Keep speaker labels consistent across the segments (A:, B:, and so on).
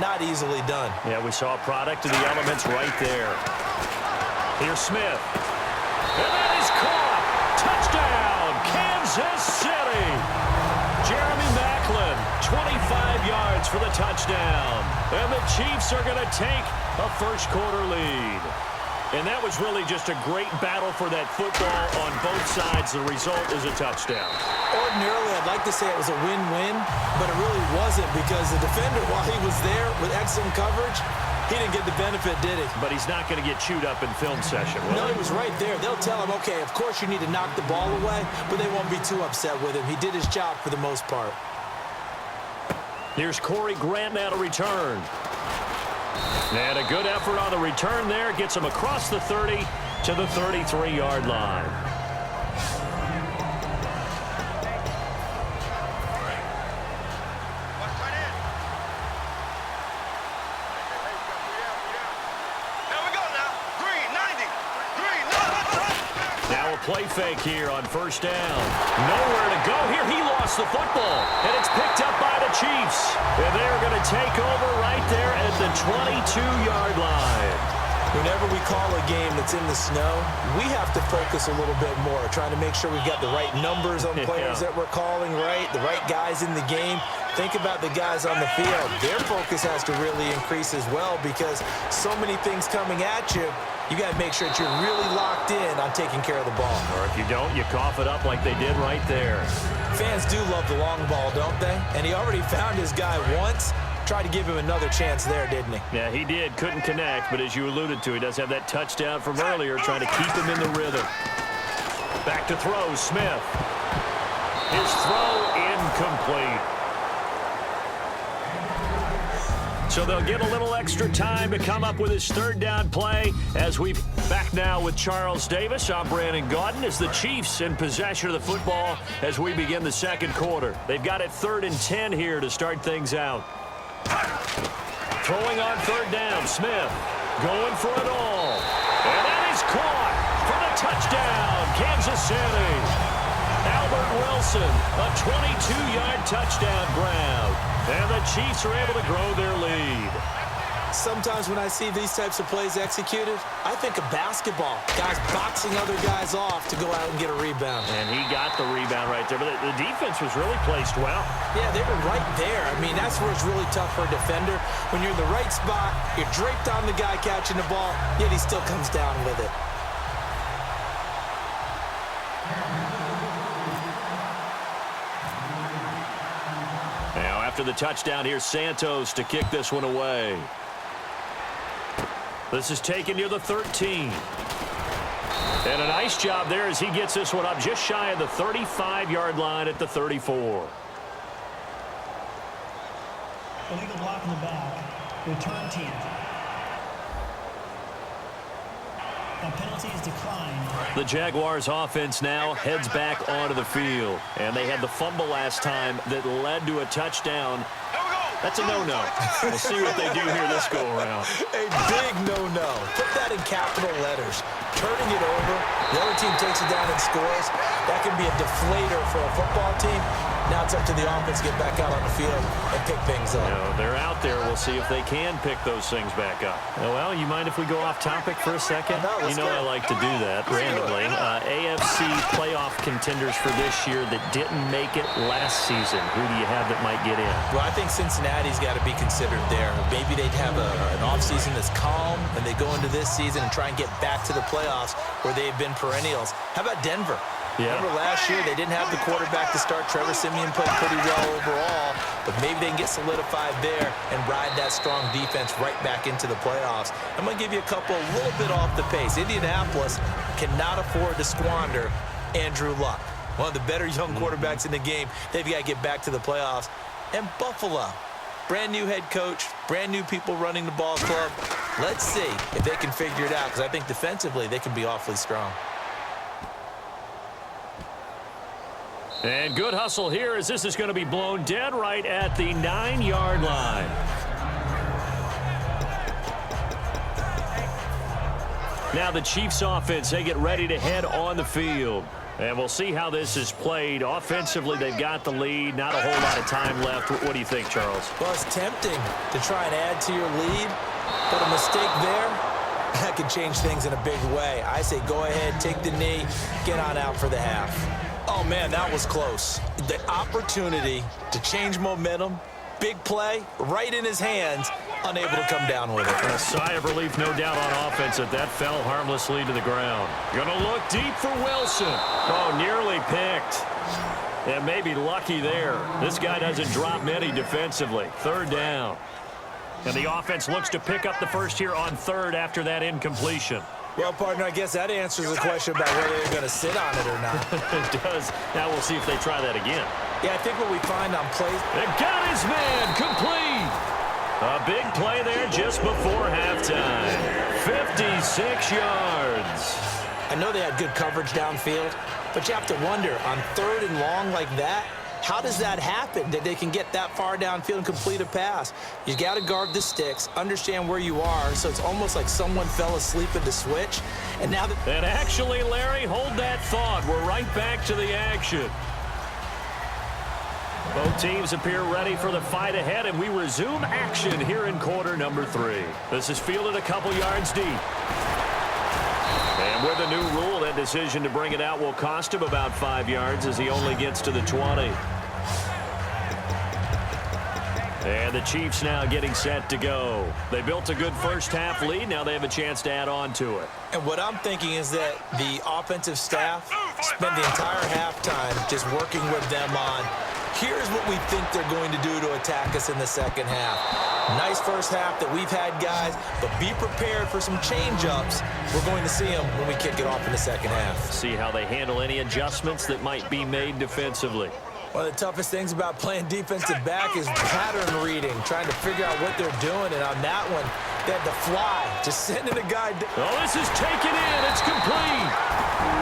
A: not easily done.
B: Yeah, we saw a product of the elements right there. Here's Smith. And that is caught. Touchdown, Kansas City. Jeremy Maclin, 25 yards for the touchdown. And the Chiefs are going to take a first-quarter lead. And that was really just a great battle for that football on both sides. The result is a touchdown.
A: Ordinarily, I'd like to say it was a win-win, but it really wasn't because the defender, while he was there with excellent coverage, he didn't get the benefit, did he?
B: But he's not going to get chewed up in film session, will
A: No,
B: he?
A: he was right there. They'll tell him, okay, of course you need to knock the ball away, but they won't be too upset with him. He did his job for the most part.
B: Here's Corey Grant now to return. And a good effort on the return there. Gets him across the 30 to the 33-yard line. Now a play fake here on first down. Nowhere to go here. He lost the football, and it's picked up by the Chiefs. And they're going to take over right there at the 22-yard line.
A: Whenever we call a game that's in the snow, we have to focus a little bit more, trying to make sure we've got the right numbers on players that we're calling right, the right guys in the game. Think about the guys on the field. Their focus has to really increase as well because so many things coming at you. You got to make sure that you're really locked in on taking care of the ball.
B: Or if you don't, you cough it up like they did right there.
A: Fans do love the long ball, don't they? And he already found his guy once. Tried to give him another chance there, didn't he?
B: Yeah, he did. Couldn't connect, but as you alluded to, he does have that touchdown from earlier, trying to keep him in the rhythm. Back to throw, Smith. His throw incomplete. So they'll get a little extra time to come up with his third down play as we back now with Charles Davis. I'm Brandon Gaudin as the Chiefs in possession of the football as we begin the second quarter. They've got it 3rd and 10 here to start things out. Throwing on third down, Smith going for it all. And that is caught for the touchdown, Kansas City. Albert Wilson, a 22-yard touchdown grab. And the Chiefs are able to grow their lead.
A: Sometimes when I see these types of plays executed, I think of basketball. Guys boxing other guys off to go out and get a rebound.
B: And he got the rebound right there. But the defense was really placed well.
A: Yeah, they were right there. I mean, that's where it's really tough for a defender. When you're in the right spot, you're draped on the guy catching the ball, yet he still comes down with it.
B: Now, after the touchdown, here's Santos to kick this one away. This is taken near the 13. And a nice job there as he gets this one up just shy of the 35-yard line at the 34.
C: Illegal block in the back. Return team. The penalty is declined.
B: The Jaguars offense now heads back onto the field. And they had the fumble last time that led to a touchdown. That's a no-no. We'll see what they do here this go-around.
A: A big no-no. Put that in capital letters. Turning it over, the other team takes it down and scores. That can be a deflator for a football team. Now it's up to the offense to get back out on the field and pick things up.
B: No, they're out there. We'll see if they can pick those things back up. Well, you mind if we go off topic for a second?
A: No,
B: you know I like to do that randomly. AFC playoff contenders for this year that didn't make it last season. Who do you have that might get in?
A: Well, I think Cincinnati's got to be considered there. Maybe they'd have an offseason that's calm, and they go into this season and try and get back to the playoffs where they've been perennials. How about Denver?
B: Yeah.
A: Remember last year, they didn't have the quarterback to start. Trevor Siemian played pretty well overall, but maybe they can get solidified there and ride that strong defense right back into the playoffs. I'm going to give you a couple a little bit off the pace. Indianapolis cannot afford to squander Andrew Luck, one of the better young quarterbacks in the game. They've got to get back to the playoffs. And Buffalo, brand new head coach, brand new people running the ball club. Let's see if they can figure it out, because I think defensively they can be awfully strong.
B: And good hustle here as this is going to be blown dead right at the 9-yard line. Now the Chiefs offense, they get ready to head on the field. And we'll see how this is played. Offensively, they've got the lead. Not a whole lot of time left. What do you think, Charles?
A: Well, it's tempting to try and add to your lead, but a mistake there, that could change things in a big way. I say go ahead, take the knee, get on out for the half. Oh, man, that was close. The opportunity to change momentum, big play, right in his hands, unable to come down with it.
B: And a sigh of relief, no doubt, on offense that fell harmlessly to the ground. Gonna look deep for Wilson. Oh, nearly picked. And maybe lucky there. This guy doesn't drop many defensively. Third down. And the offense looks to pick up the first here on third after that incompletion.
A: Well, partner, I guess that answers the question about whether they're going to sit on it or not.
B: It does. Now we'll see if they try that again.
A: Yeah, I think what we find on plays...
B: They got his man complete. A big play there just before halftime. 56 yards.
A: I know they had good coverage downfield, but you have to wonder, on third and long like that, how does that happen, that they can get that far downfield and complete a pass? You got to guard the sticks, understand where you are, so it's almost like someone fell asleep at the switch. And now that...
B: And actually, Larry, hold that thought. We're right back to the action. Both teams appear ready for the fight ahead, and we resume action here in quarter number 3. This is fielded a couple yards deep. And with a new rule, that decision to bring it out will cost him about 5 yards as he only gets to the 20. And the Chiefs now getting set to go. They built a good first half lead. Now they have a chance to add on to it.
A: And what I'm thinking is that the offensive staff spent the entire halftime just working with them on, here's what we think they're going to do to attack us in the second half. Nice first half that we've had, guys, but be prepared for some change-ups. We're going to see them when we kick it off in the second half.
B: See how they handle any adjustments that might be made defensively.
A: One of the toughest things about playing defensive back is pattern reading, trying to figure out what they're doing. And on that one, they had to fly, just sending a guy.
B: Oh, this is taken in. It's complete.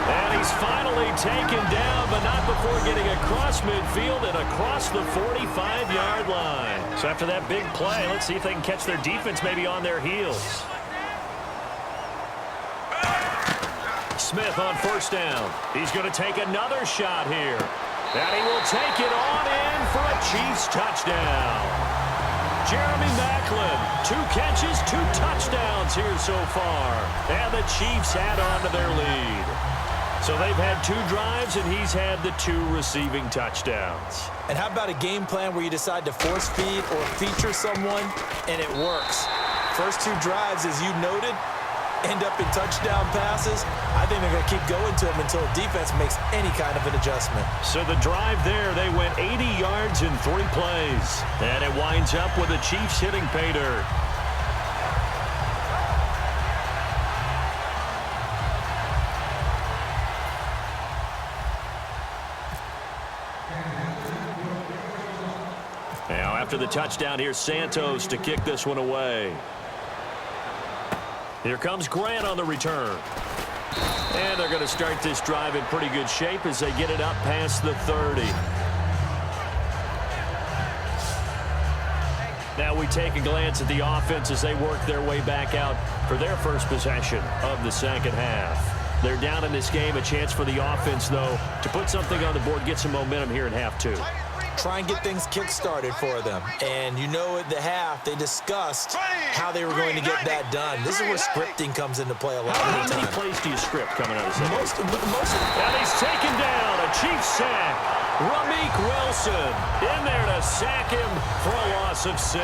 B: And he's finally taken down, but not before getting across midfield and across the 45-yard line. So after that big play, let's see if they can catch their defense maybe on their heels. Smith on first down. He's going to take another shot here. And he will take it on in for a Chiefs touchdown. Jeremy Maclin, 2 catches, 2 touchdowns here so far. And the Chiefs add on to their lead. So they've had 2 drives, and he's had the 2 receiving touchdowns.
A: And how about a game plan where you decide to force feed or feature someone, and it works? First 2 drives, as you noted, end up in touchdown passes. I think they're going to keep going to them until the defense makes any kind of an adjustment.
B: So the drive there, they went 80 yards in 3 plays. And it winds up with the Chiefs hitting pay dirt. Now after the touchdown, here's Santos to kick this one away. Here comes Grant on the return. And they're going to start this drive in pretty good shape as they get it up past the 30. Now we take a glance at the offense as they work their way back out for their first possession of the second half. They're down in this game. A chance for the offense, though, to put something on the board, get some momentum here in half 2.
A: Try and get things kick-started for them. And you know at the half, they discussed how they were going to get that done. This is where scripting comes into play a lot of the time.
B: How many plays do you script coming out of this?
A: Most of
B: And he's taken down. A Chiefs sack. Ramik Wilson in there to sack him for a loss of 6.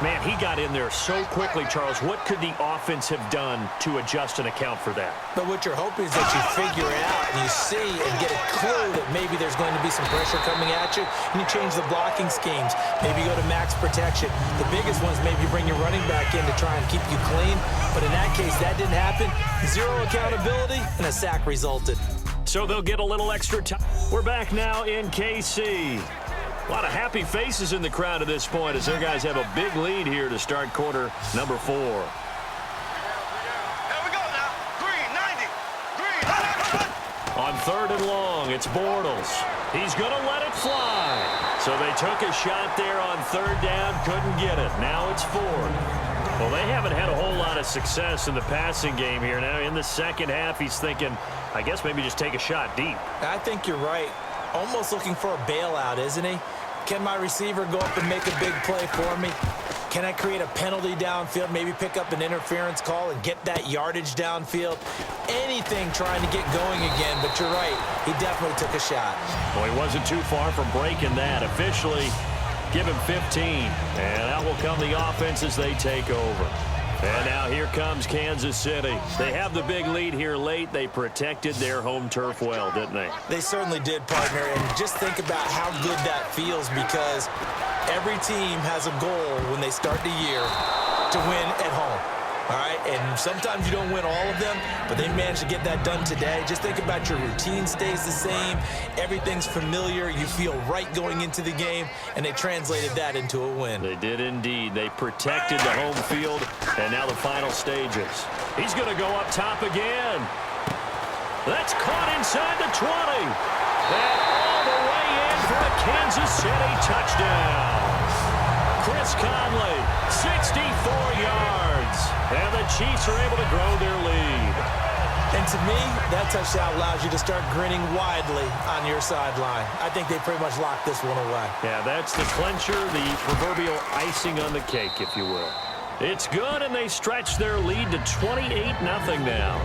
B: Man, he got in there so quickly, Charles. What could the offense have done to adjust and account for that?
A: But what you're hoping is that you figure out and you see and get a clue that maybe there's going to be some pressure coming at you, and you change the blocking schemes. Maybe go to max protection. The biggest ones, maybe bring your running back in to try and keep you clean. But in that case, that didn't happen. 0 accountability, and a sack resulted.
B: So they'll get a little extra time. We're back now in KC. A lot of happy faces in the crowd at this point as their guys have a big lead here to start quarter number 4.
D: Here we go now. Green, 90. Green.
B: On third and long, it's Bortles. He's going to let it fly. So they took a shot there on third down, couldn't get it. Now it's 4th. Well, they haven't had a whole lot of success in the passing game here. Now, in the second half, he's thinking, I guess maybe just take a shot deep.
A: I think you're right. Almost looking for a bailout, isn't he? Can my receiver go up and make a big play for me? Can I create a penalty downfield, maybe pick up an interference call and get that yardage downfield? Anything trying to get going again, but you're right. He definitely took a shot.
B: Well, he wasn't too far from breaking that. Officially, give him 15. And out will come the offense as they take over. And now here comes Kansas City. They have the big lead here late. They protected their home turf well, didn't they?
A: They certainly did, partner. And just think about how good that feels, because every team has a goal when they start the year to win at home. All right, and sometimes you don't win all of them, but they managed to get that done today. Just think about your routine stays the same. Everything's familiar. You feel right going into the game, and they translated that into a win.
B: They did indeed. They protected the home field, and now the final stages. He's going to go up top again. That's caught inside the 20. And all the way in for a Kansas City touchdown. Chris Conley, 64 yards. And the Chiefs are able to grow their lead.
A: And to me, that touchdown allows you to start grinning widely on your sideline. I think they pretty much locked this one away.
B: Yeah, that's the clincher, the proverbial icing on the cake, if you will. It's good, and they stretch their lead to 28-0 now.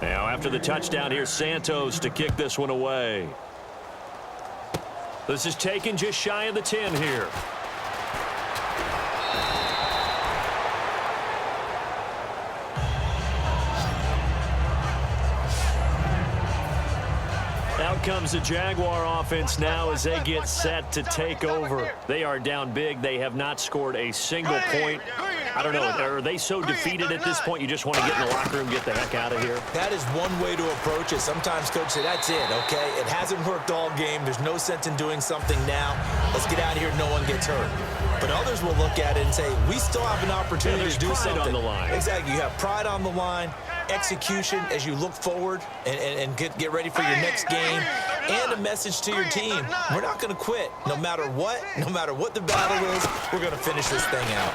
B: Now, after the touchdown, here's Santos to kick this one away. This is taken just shy of the 10 here. Out comes the Jaguar offense now as they get set to take over. They are down big. They have not scored a single point. I don't know, are they so defeated at this point you just want to get in the locker room, get the heck out of here?
A: That is one way to approach it. Sometimes coach say, that's it, okay? It hasn't worked all game. There's no sense in doing something now. Let's get out of here. No one gets hurt. But others will look at it and say, we still have an opportunity to do something.
B: On the line.
A: Exactly. You have pride on the line, execution as you look forward and get ready for your next game, and a message to your team. We're not going to quit. No matter what the battle is, we're going to finish this thing out.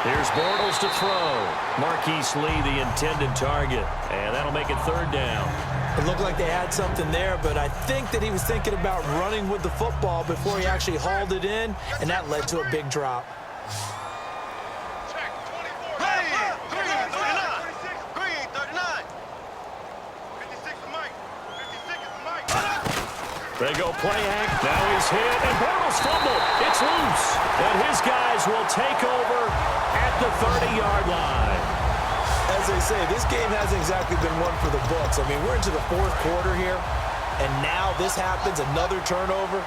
B: Here's Bortles to throw. Marquise Lee, the intended target. And that'll make it third down.
A: It looked like they had something there, but I think that he was thinking about running with the football before he actually hauled it in, and that led to a big drop.
B: They go play act. Now he's hit, and Bortles fumbled. It's loose. And his guys will take over at the 30-yard line.
A: As they say, this game hasn't exactly been one for the books. I mean, we're into the fourth quarter here, and now this happens, another turnover.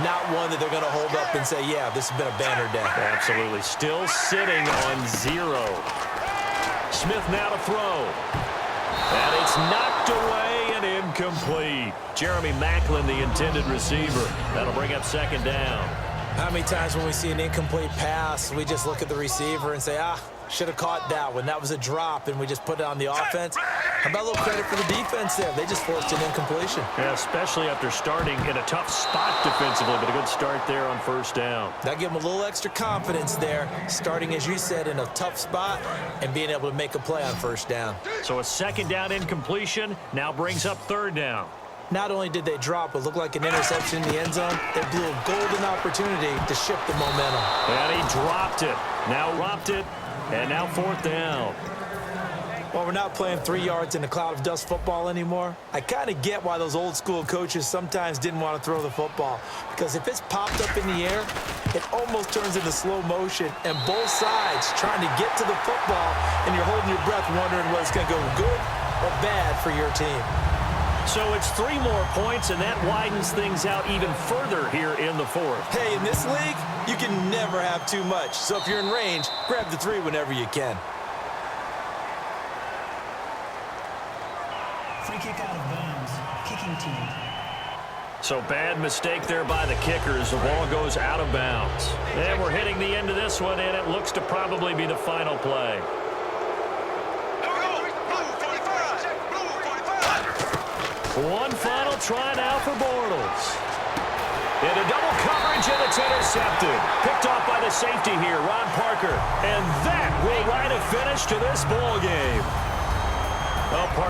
A: Not one that they're going to hold up and say, yeah, this has been a banner day.
B: Absolutely. Still sitting on 0. Smith now to throw. And it's knocked away and incomplete. Jeremy Maclin, the intended receiver. That'll bring up second down.
A: How many times when we see an incomplete pass, we just look at the receiver and say, should have caught that one. That was a drop, and we just put it on the offense. How about a little credit for the defense there? They just forced an incompletion.
B: Yeah, especially after starting in a tough spot defensively, but a good start there on first down.
A: That gave them a little extra confidence there, starting, as you said, in a tough spot and being able to make a play on first down.
B: So a second down incompletion now brings up third down.
A: Not only did they drop what looked like an interception in the end zone, they blew a golden opportunity to shift the momentum.
B: And he dropped it. Now dropped it. And now fourth down.
A: Well, we're not playing 3 yards in a cloud of dust football anymore. I kind of get why those old school coaches sometimes didn't want to throw the football. Because if it's popped up in the air, it almost turns into slow motion. And both sides trying to get to the football, and you're holding your breath wondering whether it's going to go good or bad for your team.
B: So it's 3 more points, and that widens things out even further here in the fourth.
A: Hey, in this league, you can never have too much. So if you're in range, grab the 3 whenever you can.
C: Free kick out of bounds. Kicking team.
B: So bad mistake there by the kickers. The ball goes out of bounds. And we're hitting the end of this one, and it looks to probably be the final play. One final try now for Bortles. Into double coverage, and it's intercepted. Picked off by the safety here, Ron Parker. And that will write a finish to this ball game. Well,